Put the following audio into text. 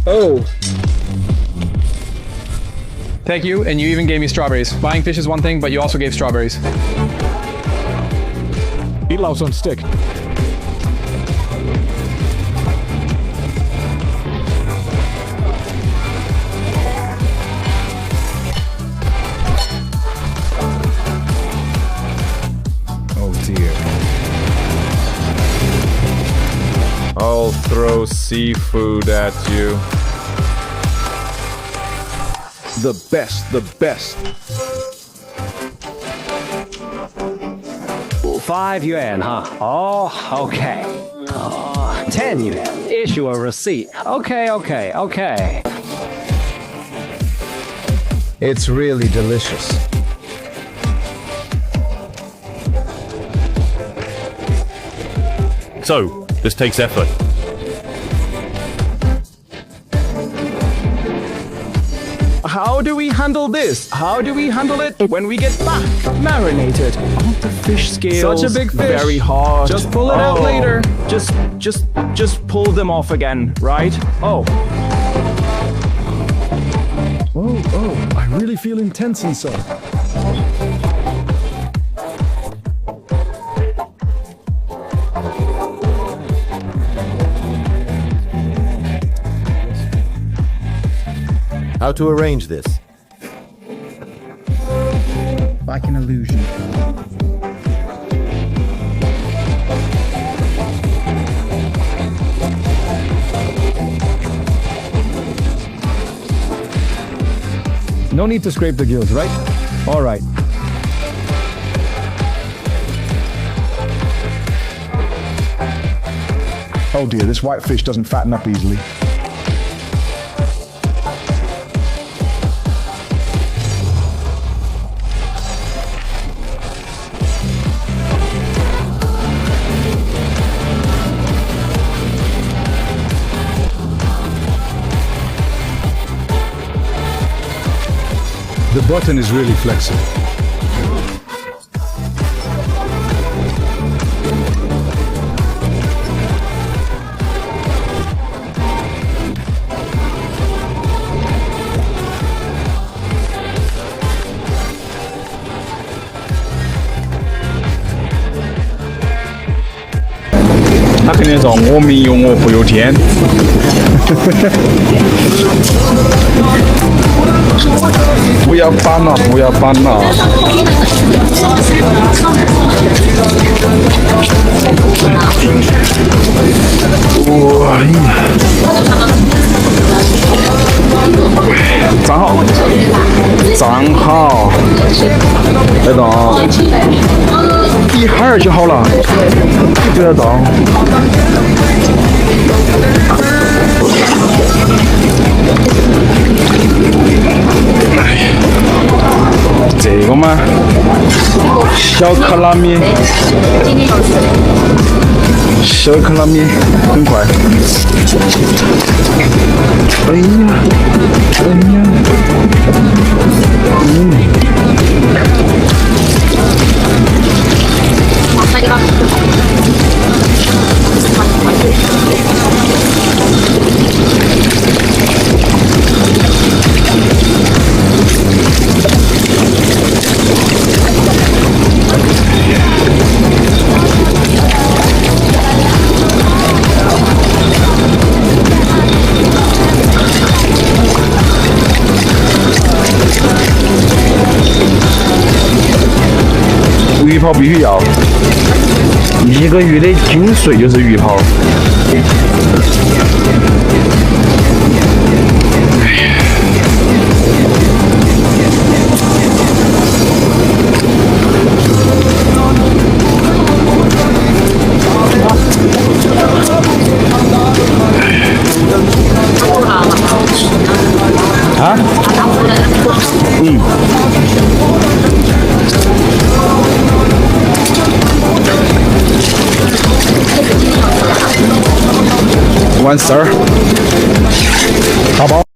Oh. Thank you, and you even gave me strawberries. Buying fish is one thing, but you also gave strawberries. Eat louse on stick. Oh dear. I'll throw seafood at you. The best, the best. 5 yuan, huh? Oh, okay. 10 yuan. Issue a receipt. Okay. It's really delicious. So, this takes effort. How do we handle this? How do we handle it when we get back? Marinated. Oh, the fish scales. Such a big fish. Very hard. Just pull it out later. Just pull them off again, right? Oh, I really feel intense inside. How to arrange this? Like an illusion. No need to scrape the gills, right? All right. Oh dear, this white fish doesn't fatten up easily. The button is really flexible.他肯定说我没有我不有天。不要搬了，不要搬了。哇呀！站好，站好，别动，一会儿就好了，不要动。这个吗？小克拉米，小克拉米很快。哎呀，鱼泡必须要，1个月的精髓就是鱼泡。啊？嗯。One star.